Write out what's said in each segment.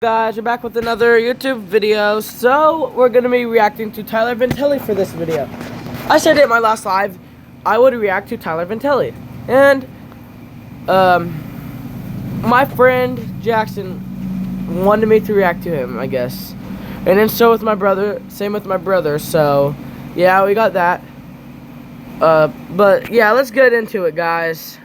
Guys, we're back with another YouTube video. So we're gonna be reacting to Tyler Ventilli for this video. I said it in my last live, I would react to Tyler Ventilli, and my friend Jackson wanted me to react to him, I guess, and then so with my brother. Same with my brother. So yeah, we got that. But yeah, let's get into it, guys.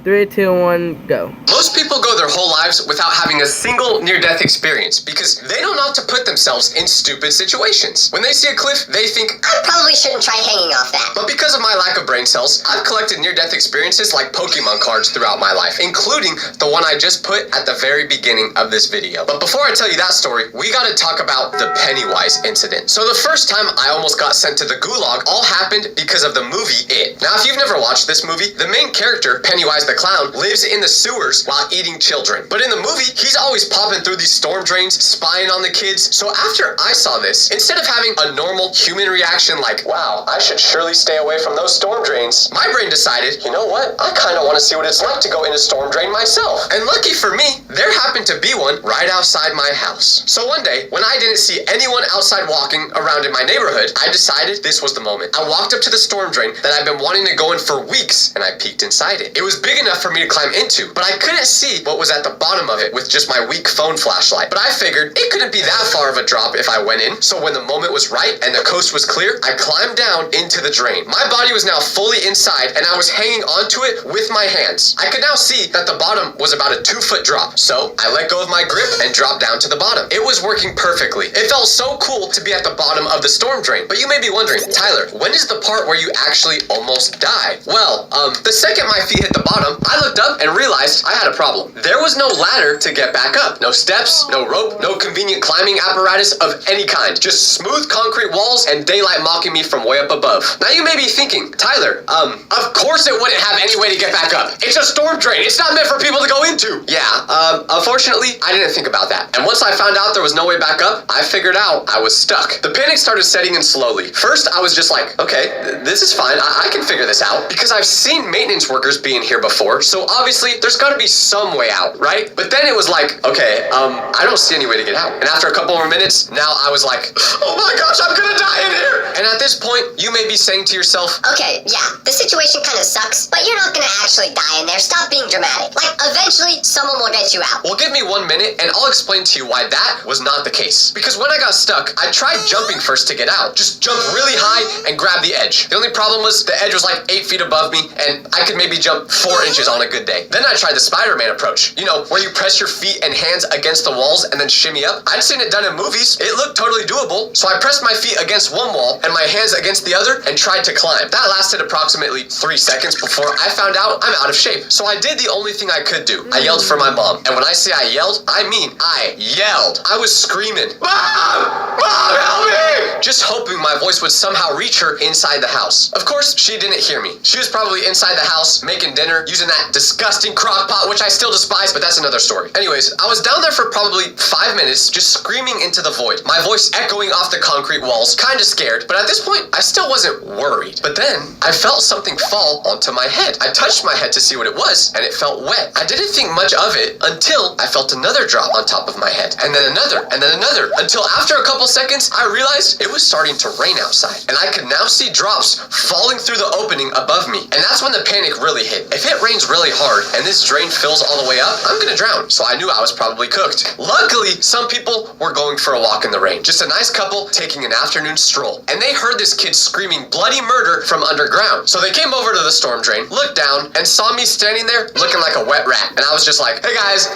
3, 2, 1, go. Most people go their whole lives without having a single near-death experience because they don't know how to put themselves in stupid situations. When they see a cliff, they think, I probably shouldn't try hanging off that. But because of my lack of brain cells, I've collected near-death experiences like Pokemon cards throughout my life, including the one I just put at the very beginning of this video. But before I tell you that story, we gotta talk about the Pennywise incident. So the first time I almost got sent to the gulag all happened because of the movie It. Now, if you've never watched this movie, the main character, Pennywise the Clown, lives in the sewers while eating children. But in the movie, he's always popping through these storm drains, spying on the kids. So after I saw this, instead of having a normal human reaction like, wow, I should surely stay away from those storm drains, my brain decided, you know what? I kind of want to see what it's like to go in a storm drain myself. And lucky for me, there happened to be one right outside my house. So one day, when I didn't see anyone outside walking around in my neighborhood, I decided this was the moment. I walked up to the storm drain that I've been wanting to go in for weeks, and I peeked inside it. It was big enough for me to climb into, but I couldn't see what was at the bottom of it with just my weak phone flashlight. But I figured it couldn't be that far of a drop if I went in, so when the moment was right and the coast was clear, I climbed down into the drain. My body was now fully inside, and I was hanging onto it with my hands. I could now see that the bottom was about a 2-foot drop, so I let go of my grip and dropped down to the bottom. It was working perfectly. It felt so cool to be at the bottom of the storm drain. But you may be wondering, Tyler, when is the part where you actually almost die? Well, the second my feet hit the bottom, I looked up and realized I had a problem. There was no ladder to get back up. No steps, no rope, no convenient climbing apparatus of any kind. Just smooth concrete walls and daylight mocking me from way up above. Now you may be thinking, Tyler, of course it wouldn't have any way to get back up. It's a storm drain. It's not meant for people to go into. Yeah, unfortunately, I didn't think about that. And once I found out there was no way back up, I figured out I was stuck. The panic started setting in slowly. First, I was just like, okay, this is fine. I can figure this out because I've seen maintenance workers being here before, so obviously there's gotta be some way out, right? But then it was like, okay, I don't see any way to get out. And after a couple more minutes, now I was like, oh my gosh, I'm gonna die in here. And at this point, you may be saying to yourself, okay, yeah, the situation kind of sucks, but you're not gonna actually die in there. Stop being dramatic. Like, eventually, someone will get you out. well, give me 1 minute and I'll explain to you why that was not the case. Because when I got stuck, I tried jumping first to get out. Just jump really high and grab the edge. The only problem was the edge was like 8 feet above me and I could maybe jump 4 inches on a good day. Then I tried the Spider-Man approach. You know, where you press your feet and hands against the walls and then shimmy up. I'd seen it done in movies. It looked totally doable. So I pressed my feet against one wall and my hands against the other and tried to climb. That lasted approximately 3 seconds before I found out I'm out of shape. So I did the only thing I could do. I yelled for my mom. And when I say I yelled, I mean I yelled. I was screaming, Mom! Mom, help me! Just hoping my voice would somehow reach her inside the house. Of course, she didn't hear me. She was probably inside the house making dinner, using that disgusting crock pot, which I still despise, but that's another story. Anyways, I was down there for probably 5 minutes, just screaming into the void, my voice echoing off the concrete walls, kinda scared, but at this point, I still wasn't worried. But then, I felt something fall onto my head. I touched my head to see what it was, and it felt wet. I didn't think much of it until I felt another drop on top of my head, and then another, until after a couple seconds, I realized it was starting to rain outside, and I could now see drops falling through the opening above me, and that's when the panic really hit. If it rains really hard, and this drain fills all the way up, I'm gonna drown, so I knew I was probably cooked. Luckily, some people were going for a walk in the rain, just a nice couple taking an afternoon stroll, and they heard this kid screaming bloody murder from underground. So they came over to the storm drain, looked down, and saw me standing there looking like a wet rat, and I was just like, hey guys,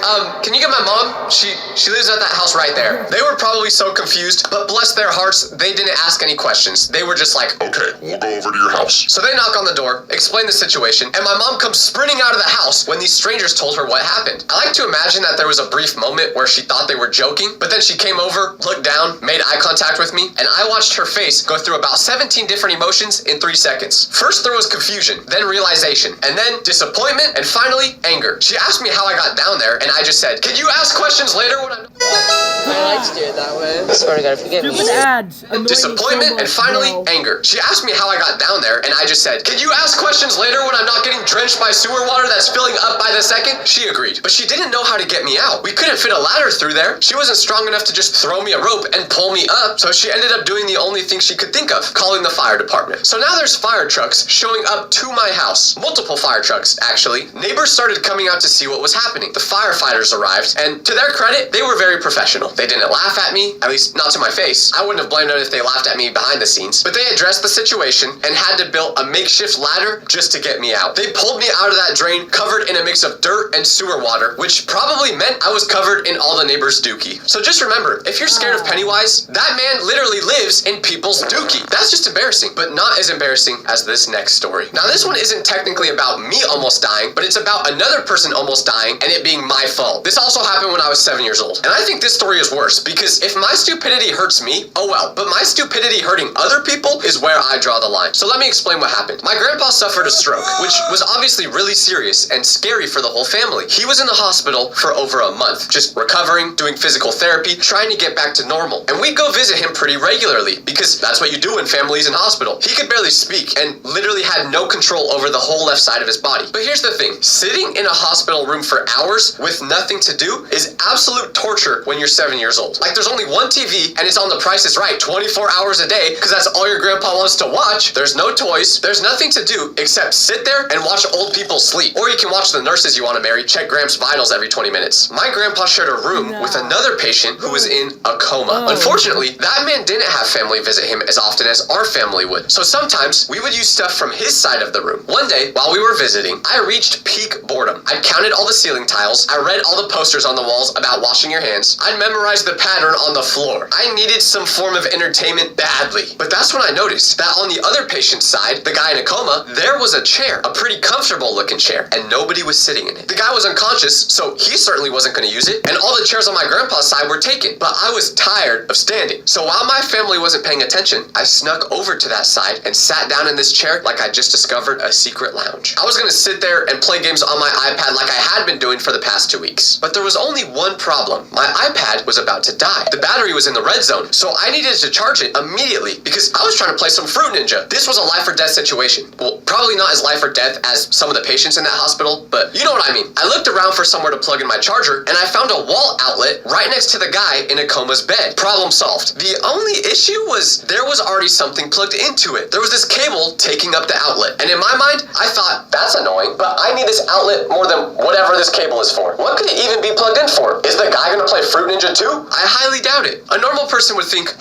can you get my mom? She lives at that house right there. They were probably so confused, but bless their hearts, they didn't ask any questions. They were just like, okay, we'll go over to your house. So they knock on the door, explain the situation, and my mom comes sprinting out of the house when these strangers told her what happened. I like to imagine that there was a brief moment where she thought they were joking, but then she came over, looked down, made eye contact with me, and I watched her face go through about 17 different emotions in 3 seconds. First there was confusion, then realization, and then disappointment, and finally anger. She asked me how I got down there, and I just said, can you ask questions later when I'm... Yeah. like to do it that way. I swear to God, forget me. Stupid ads. Annoy me so Disappointment and much, finally bro. anger. She asked me how I got down there, and I just said, "Can you ask questions later when I'm not getting drenched by sewer water that's filling up by the second?" She agreed, but she didn't know how to get me out. We couldn't fit a ladder through there. She wasn't strong enough to just throw me a rope and pull me up, so she ended up doing the only thing she could think of, calling the fire department. So now there's fire trucks showing up to my house. Multiple fire trucks, actually. Neighbors started coming out to see what was happening. The firefighters arrived, and to their credit, they were very professional. They didn't laugh at me, at least not to my face. I wouldn't have blamed them if they laughed at me behind the scenes, but they addressed the situation and had to build a makeshift ladder just to get me out. They pulled me out of that drain covered in a mix of dirt and sewer water, which probably meant I was covered in all the neighbors' dookie. So just remember, if you're scared of Pennywise, that man literally lives in people's dookie. That's just embarrassing, but not as embarrassing as this next story. Now this one isn't technically about me almost dying, but it's about another person almost dying and it being my fault. This also happened when I was 7 years old. And I think this story is worse because if my stupidity hurts me, oh well, but my stupidity hurting other people is where I draw the line. So let me explain what happened. My grandpa suffered a stroke, which was obviously really serious and scary for the whole family. He was in the hospital for over a month, just recovering, doing physical therapy, trying to get back to normal. And we'd go visit him pretty regularly because that's what you do when family's in hospital. He could barely speak and literally had no control over the whole left side of his body. But here's the thing, sitting in a hospital room for hours with nothing to do is absolute torture when you're 7 years old. Like there's only one TV and it's on The Price is Right 24 hours a day because that's all your grandpa wants to watch. There's no toys. There's nothing to do except sit there and watch old people sleep. Or you can watch the nurses you want to marry check Gramps' vitals every 20 minutes. My grandpa shared a room with another patient who was in a coma. Unfortunately, that man didn't have family visit him as often as our family would. So sometimes we would use stuff from his side of the room. One day, while we were visiting, I reached peak boredom. I counted all the ceiling tiles. I read all the posters on the walls about washing your hands. I'd memorized the pattern on the floor. I needed some form of entertainment badly. But that's when I noticed that on the other patient's side, the guy in a coma, there was a chair, a pretty comfortable looking chair, and nobody was sitting in it. The guy was unconscious, so he certainly wasn't going to use it, and all the chairs on my grandpa's side were taken. But I was tired of standing. So while my family wasn't paying attention, I snuck over to that side and sat down in this chair like I just discovered a secret lounge. I was going to sit there and play games on my iPad like I had been doing for the past 2 weeks. But there was only one problem. My iPad was about to die. The battery was in the red zone, so I needed to charge it immediately because I was trying to play some Fruit Ninja. This was a life or death situation. Well, probably not as life or death as some of the patients in that hospital, but you know what I mean. I looked around for somewhere to plug in my charger, and I found a wall outlet right next to the guy in a coma's bed. Problem solved. The only issue was there was already something plugged into it. There was this cable taking up the outlet, and in my mind, I thought, that's annoying, but I need this outlet more than whatever this cable is for. What could it even be plugged in for? Is the guy gonna play Fruit Ninja too? I highly doubt it. A normal person would think,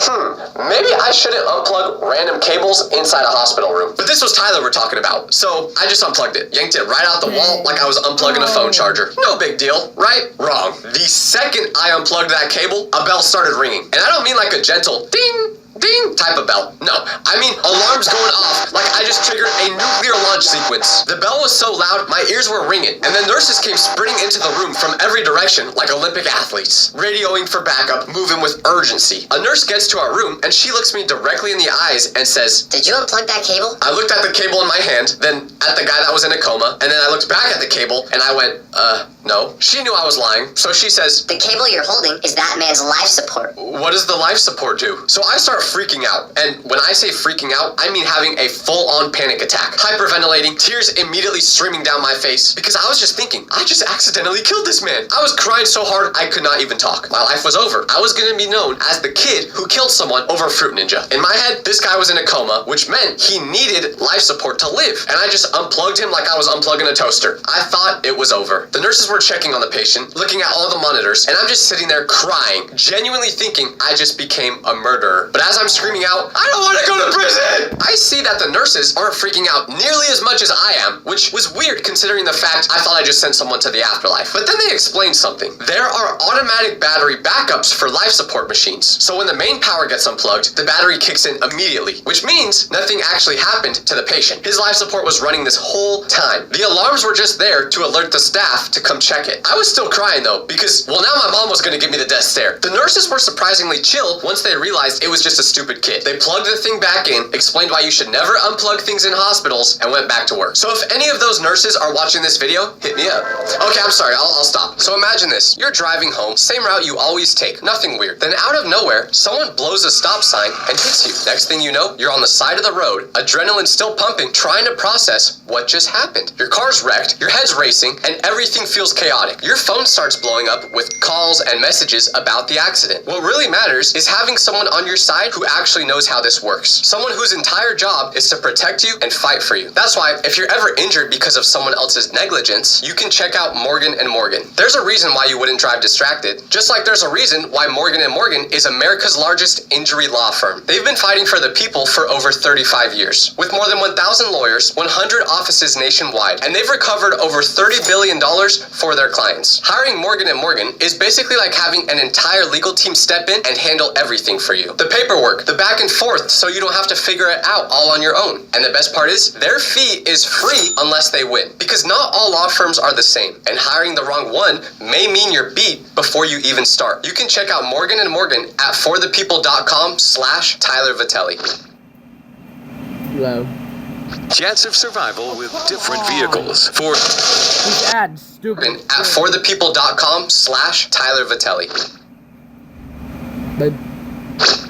maybe I shouldn't unplug random cables inside a hospital room. But this was Tyler we're talking about, so I just unplugged it, yanked it right out the wall like I was unplugging a phone charger. No big deal, right? Wrong. The second I unplugged that cable, a bell started ringing. And I don't mean like a gentle ding, ding type of bell. No, I mean alarms going off like I just triggered a nuclear launch sequence. The bell was so loud, my ears were ringing, and then nurses came sprinting into the room from every direction like Olympic athletes, radioing for backup, moving with urgency. A nurse gets to our room, and she looks me directly in the eyes and says, Did you unplug that cable? I looked at the cable in my hand, then at the guy that was in a coma, and then I looked back at the cable, and I went, no. She knew I was lying, so she says, The cable you're holding is that man's life support. What does the life support do? So I start freaking out, and when I say freaking out, I mean having a full-on panic attack, hyperventilating, tears immediately streaming down my face, because I was just thinking, I just accidentally killed this man. I was crying so hard I could not even talk. My life was over. I was gonna be known as the kid who killed someone over Fruit Ninja. In my head, this guy was in a coma, which meant he needed life support to live, and I just unplugged him like I was unplugging a toaster. I thought it was over. The nurses were checking on the patient, looking at all the monitors, and I'm just sitting there crying, genuinely thinking I just became a murderer. But as I'm screaming out, I don't want to go to prison! I see that the nurses aren't freaking out nearly as much as I am, which was weird considering the fact I thought I just sent someone to the afterlife. But then they explained something. There are automatic battery backups for life support machines. So when the main power gets unplugged, the battery kicks in immediately, which means nothing actually happened to the patient. His life support was running this whole time. The alarms were just there to alert the staff to come come check it. I was still crying though, because, well, now my mom was gonna give me the death stare. The nurses were surprisingly chill once they realized it was just a stupid kid. They plugged the thing back in, explained why you should never unplug things in hospitals, and went back to work. So if any of those nurses are watching this video, hit me up. Okay, I'm sorry, I'll stop. So imagine this. You're driving home, same route you always take, nothing weird. Then out of nowhere, someone blows a stop sign and hits you. Next thing you know, you're on the side of the road, adrenaline still pumping, trying to process what just happened. Your car's wrecked, your head's racing, and everything feels chaotic. Your phone starts blowing up with calls and messages about the accident. What really matters is having someone on your side who actually knows how this works. Someone whose entire job is to protect you and fight for you. That's why if you're ever injured because of someone else's negligence, you can check out Morgan & Morgan. There's a reason why you wouldn't drive distracted, just like there's a reason why Morgan & Morgan is America's largest injury law firm. They've been fighting for the people for over 35 years, with more than 1,000 lawyers, 100 offices nationwide, and they've recovered over $30 billion for their clients. Hiring Morgan & Morgan is basically like having an entire legal team step in and handle everything for you. The paperwork, the back and forth, so you don't have to figure it out all on your own. And the best part is, their fee is free unless they win, because not all law firms are the same, and hiring the wrong one may mean you're beat before you even start. You can check out Morgan & Morgan at forthepeople.com/Tyler Vitelli. Low. Chance of survival with different vehicles. For These ads, stupid. At forthepeople.com/Tyler Vitelli. But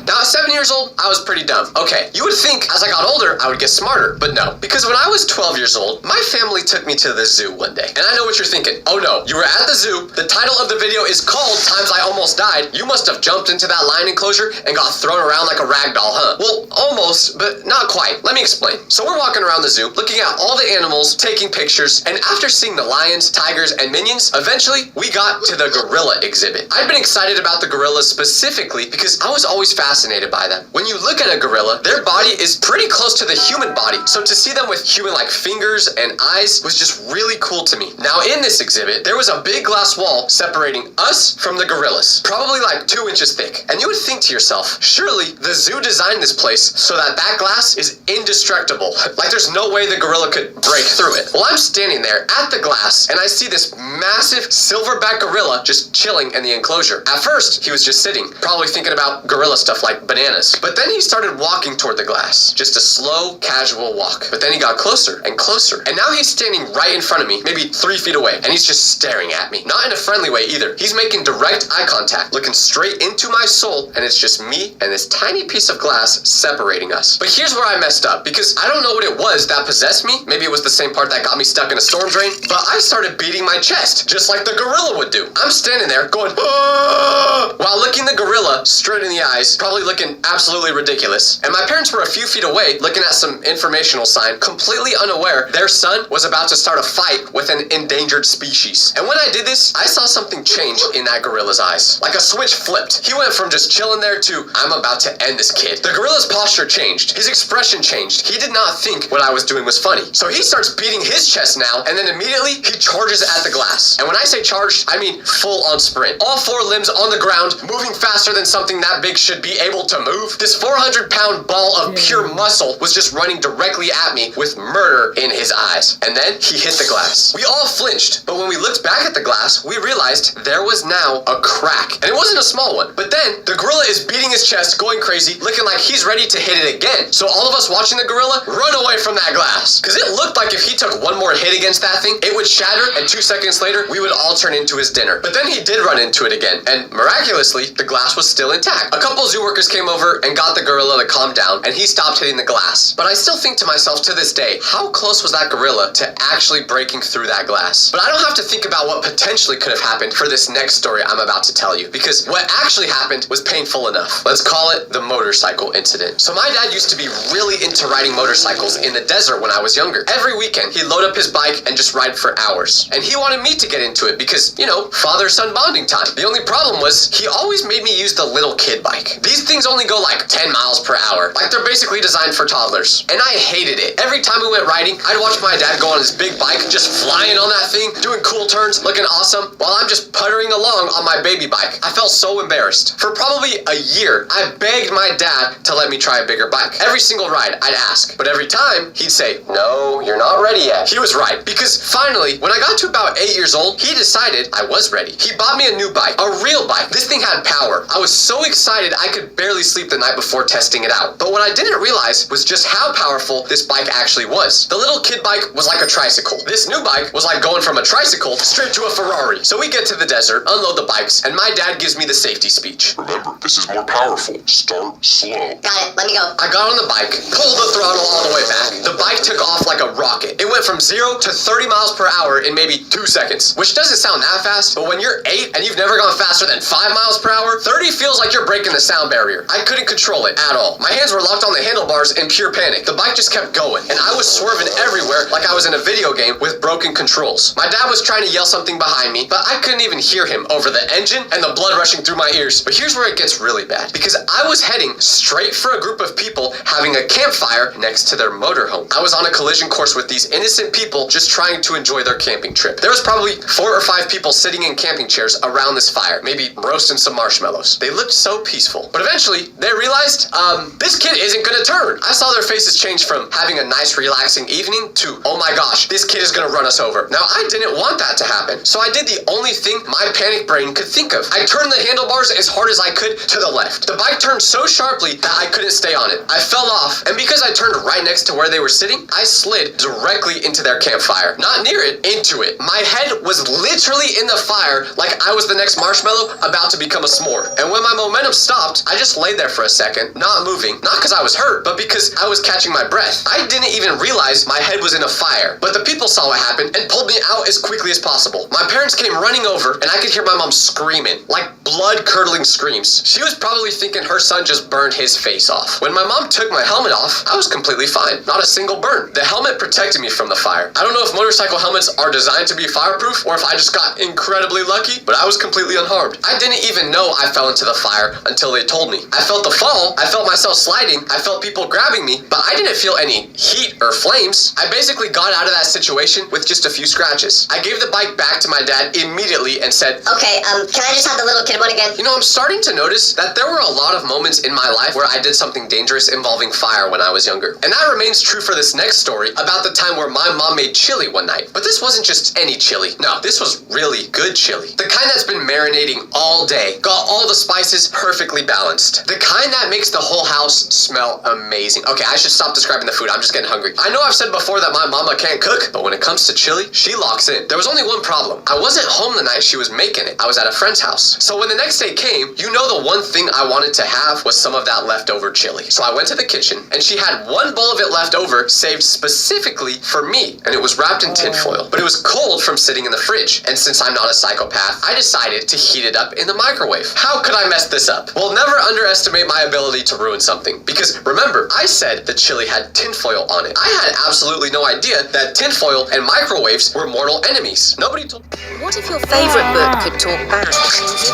Now, at 7 years old, I was pretty dumb. Okay, you would think as I got older, I would get smarter, but no. Because when I was 12 years old, my family took me to the zoo one day. And I know what you're thinking. Oh no, you were at the zoo. The title of the video is called Times I Almost Died. You must have jumped into that lion enclosure and got thrown around like a rag doll, huh? Well, almost, but not quite. Let me explain. So we're walking around the zoo, looking at all the animals, taking pictures, and after seeing the lions, tigers, and minions, eventually we got to the gorilla exhibit. I'd been excited about the gorillas specifically because I was always fascinated by them. When you look at a gorilla, their body is pretty close to the human body, so to see them with human-like fingers and eyes was just really cool to me. Now in this exhibit, there was a big glass wall separating us from the gorillas, probably like 2 inches thick. And you would think to yourself, surely the zoo designed this place so that glass is indestructible. Like there's no way the gorilla could break through it. Well, I'm standing there at the glass and I see this massive silverback gorilla just chilling in the enclosure. At first, he was just sitting, probably thinking about gorilla stuff like bananas. But then he started walking toward the glass. Just a slow, casual walk. But then he got closer and closer. And now he's standing right in front of me, maybe 3 feet away. And he's just staring at me. Not in a friendly way either. He's making direct eye contact, looking straight into my soul. And it's just me and this tiny piece of glass separating us. But here's where I messed up, because I don't know what it was that possessed me. Maybe it was the same part that got me stuck in a storm drain. But I started beating my chest, just like the gorilla would do. I'm standing there going, "Ah!" while looking the gorilla straight in the eyes, probably looking absolutely ridiculous. And my parents were a few feet away looking at some informational sign, completely unaware their son was about to start a fight with an endangered species. And when I did this, I saw something change in that gorilla's eyes. Like a switch flipped. He went from just chilling there to, I'm about to end this kid. The gorilla's posture changed. His expression changed. He did not think what I was doing was funny. So he starts beating his chest now, and then immediately he charges at the glass. And when I say charged, I mean full on sprint. All 4 limbs on the ground, moving faster than something that big should be able to move. This 400-pound ball of pure muscle was just running directly at me with murder in his eyes. And then he hit the glass. We all flinched, but when we looked back at the glass, we realized there was now a crack. And it wasn't a small one. But then the gorilla is beating his chest, going crazy, looking like he's ready to hit it again. So all of us watching the gorilla run away from that glass. Because it looked like if he took one more hit against that thing, it would shatter, and 2 seconds later, we would all turn into his dinner. But then he did run into it again, and miraculously, the glass was still intact. A couple zoo workers came over and got the gorilla to calm down, and he stopped hitting the glass. But I still think to myself to this day, how close was that gorilla to actually breaking through that glass? But I don't have to think about what potentially could have happened for this next story I'm about to tell you, because what actually happened was painful enough. Let's call it the motorcycle incident. So my dad used to be really into riding motorcycles in the desert when I was younger. Every weekend, he'd load up his bike and just ride for hours. And he wanted me to get into it because, you know, father-son bonding time. The only problem was he always made me use the little kid bike. These things only go like 10 miles per hour. Like they're basically designed for toddlers. And I hated it. Every time we went riding, I'd watch my dad go on his big bike, just flying on that thing, doing cool turns, looking awesome, while I'm just puttering along on my baby bike. I felt so embarrassed. For probably a year, I begged my dad to let me try a bigger bike. Every single ride, I'd ask. But every time, he'd say, no, you're not ready yet. He was right. Because finally, when I got to about 8 years old, he decided I was ready. He bought me a new bike, a real bike. This thing had power. I was so excited I could barely sleep the night before testing it out. But what I didn't realize was just how powerful this bike actually was. The little kid bike was like a tricycle. This new bike was like going from a tricycle straight to a Ferrari. So we get to the desert, unload the bikes, and my dad gives me the safety speech. Remember, this is more powerful. Start slow. Got it, let me go. I got on the bike, pulled the throttle all the way back. The bike took off like a rocket. It went from 0 to 30 miles per hour in maybe 2 seconds, which doesn't sound that fast, but when you're 8 and you've never gone faster than 5 miles per hour, 30 feels like you're breaking the sound barrier. I couldn't control it at all. My hands were locked on the handlebars in pure panic. The bike just kept going, and I was swerving everywhere like I was in a video game with broken controls. My dad was trying to yell something behind me, but I couldn't even hear him over the engine and the blood rushing through my ears. But here's where it gets really bad, because I was heading straight for a group of people having a campfire next to their motorhome. I was on a collision course with these innocent people just trying to enjoy their camping trip. There was probably 4 or 5 people sitting in camping chairs around this fire, maybe roasting some marshmallows. They looked so peaceful. But eventually, they realized, this kid isn't gonna turn. I saw their faces change from having a nice, relaxing evening to, oh my gosh, this kid is gonna run us over. Now, I didn't want that to happen, so I did the only thing my panic brain could think of. I turned the handlebars as hard as I could to the left. The bike turned so sharply that I couldn't stay on it. I fell off, and because I turned right next to where they were sitting, I slid directly into their campfire. Not near it, into it. My head was literally in the fire like I was the next marshmallow about to become a s'more. And when my momentum stopped, I just lay there for a second, not moving. Not because I was hurt, but because I was catching my breath. I didn't even realize my head was in a fire, but the people saw what happened and pulled me out as quickly as possible. My parents came running over, and I could hear my mom screaming, like blood-curdling screams. She was probably thinking her son just burned his face off. When my mom took my helmet off, I was completely fine. Not a single burn. The helmet protected me from the fire. I don't know if motorcycle helmets are designed to be fireproof or if I just got incredibly lucky, but I was completely unharmed. I didn't even know I fell into the fire until they told me. I felt the fall, I felt myself sliding, I felt people grabbing me, but I didn't feel any heat or flames. I basically got out of that situation with just a few scratches. I gave the bike back to my dad immediately and said, Okay, can I just have the little kid one again? you know, I'm starting to notice that there were a lot of moments in my life where I did something dangerous involving fire when I was younger. And that remains true for this next story about the time where my mom made chili one night. But this wasn't just any chili. No, this was really good chili. The kind that's been marinating all day, got all the spices perfectly balanced. The kind that makes the whole house smell amazing. Okay, I should stop describing the food. I'm just getting hungry. I know I've said before that my mama can't cook, but when it comes to chili, she locks in. There was only one problem. I wasn't home the night she was making it. I was at a friend's house. So when the next day came, you know the one thing I wanted to have was some of that leftover chili. So I went to the kitchen, and she had one bowl of it left over, saved specifically for me, and it was wrapped in tinfoil. But it was cold from sitting in the fridge, and since I'm not a psychopath, I decided to heat it up in the microwave. How could I mess this up? Well, never underestimate my ability to ruin something, because remember, I said the chili had tinfoil on it. I had absolutely no idea that tinfoil and microwaves were mortal enemies. Nobody told me What if your favorite book could talk back?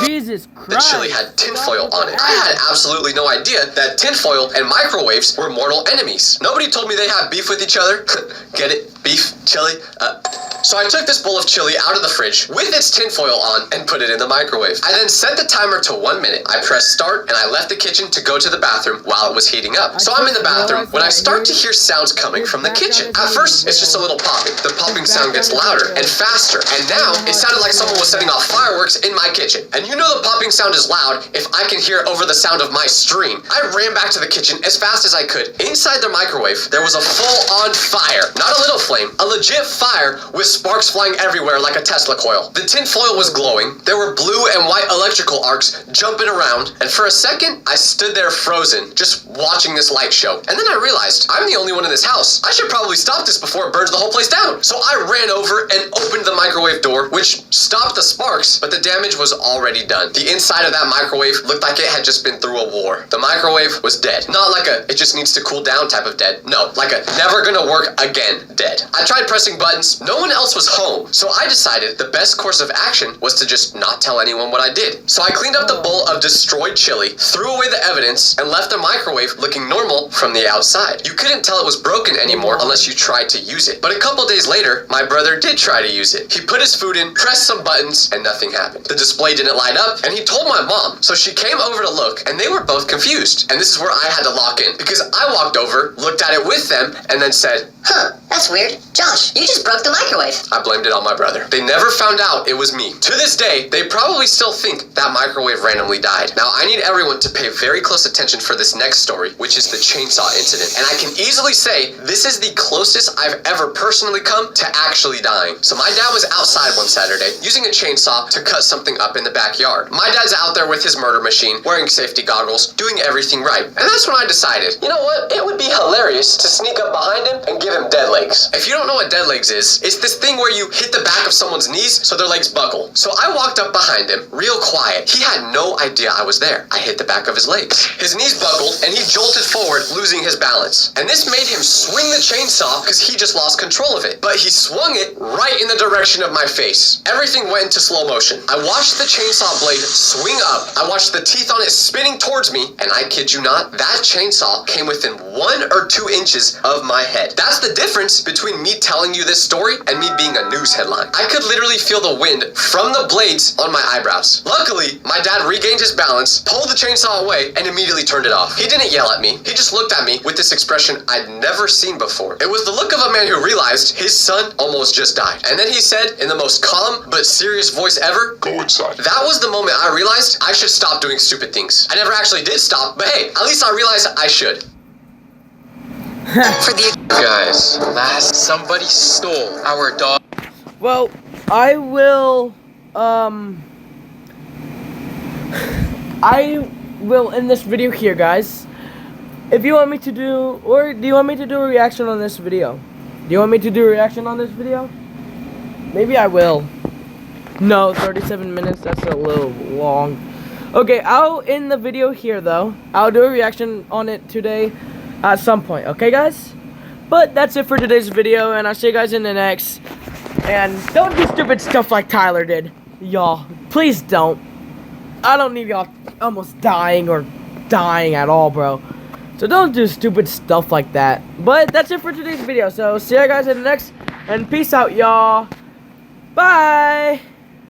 Jesus Christ. the chili had tinfoil on it. I had absolutely no idea that tinfoil and microwaves were mortal enemies. Nobody told me they had beef with each other. Get it? Beef? Chili? So I took this bowl of chili out of the fridge with its tinfoil on and put it in the microwave. I then set the timer to 1 minute. I pressed start and I left the kitchen to go to the bathroom while it was heating up. So I'm in the bathroom when I start to hear sounds coming from the kitchen. At first, it's just a little popping. The popping sound gets louder and faster. And now it sounded like someone was setting off fireworks in my kitchen. And you know the popping sound is loud if I can hear it over the sound of my stream. I ran back to the kitchen as fast as I could. Inside the microwave, there was a full-on fire. Not a little flame, a legit fire with sparks flying everywhere like a Tesla coil. The tin foil was glowing. There were blue and white electrical arcs jumping around. And for a second, I stood there frozen, just watching this light show. And then I realized I'm the only one in this house. I should probably stop this before it burns the whole place down. So I ran over and opened the microwave door, which stopped the sparks, but the damage was already done. The inside of that microwave looked like it had just been through a war. The microwave was dead. Not like a it just needs to cool down type of dead. No, like a never gonna work again dead. I tried pressing buttons. No one else else was home, so I decided the best course of action was to just not tell anyone what I did. So I cleaned up the bowl of destroyed chili, threw away the evidence, and left the microwave looking normal from the outside. You couldn't tell it was broken anymore unless you tried to use it. But a couple days later, my brother did try to use it. He put his food in, pressed some buttons, and nothing happened. The display didn't light up, and he told my mom. So she came over to look, and they were both confused. And this is where I had to lock in, because I walked over, looked at it with them, and then said, Huh, that's weird. Josh, you just broke the microwave. I blamed it on my brother. They never found out it was me. To this day, they probably still think that microwave randomly died. Now, I need everyone to pay very close attention for this next story, which is the chainsaw incident. And I can easily say this is the closest I've ever personally come to actually dying. So my dad was outside one Saturday using a chainsaw to cut something up in the backyard. My dad's out there with his murder machine, wearing safety goggles, doing everything right. And that's when I decided, you know what? It would be hilarious to sneak up behind him and give him dead legs. If you don't know what dead legs is, it's this thing where you hit the back of someone's knees so their legs buckle. So I walked up behind him, real quiet. He had no idea I was there. I hit the back of his legs. His knees buckled and he jolted forward, losing his balance. And this made him swing the chainsaw because he just lost control of it. But he swung it right in the direction of my face. Everything went into slow motion. I watched the chainsaw blade swing up. I watched the teeth on it spinning towards me. And I kid you not, that chainsaw came within 1 or 2 inches of my head. That's the difference between me telling you this story and me being a news headline. I could literally feel the wind from the blades on my eyebrows. Luckily, my dad regained his balance, pulled the chainsaw away, and immediately turned it off. He didn't yell at me. He just looked at me with this expression I'd never seen before. It was the look of a man who realized his son almost just died. And then he said, in the most calm but serious voice ever, Go inside. that was the moment I realized I should stop doing stupid things. I never actually did stop, but hey, at least I realized I should. For the Guys, last somebody stole our dog. Well, I will end this video here, guys. If you want me to do, or do you want me to do a reaction on this video? Do you want me to do a reaction on this video? Maybe I will. No, 37 minutes, that's a little long. Okay, I'll end the video here, though. I'll do a reaction on it today at some point, okay, guys? But that's it for today's video, and I'll see you guys in the next. And don't do stupid stuff like Tyler did. Y'all, please don't. I don't need y'all almost dying or dying at all, bro. So don't do stupid stuff like that. But that's it for today's video. So see you guys in the next. And peace out, y'all. Bye.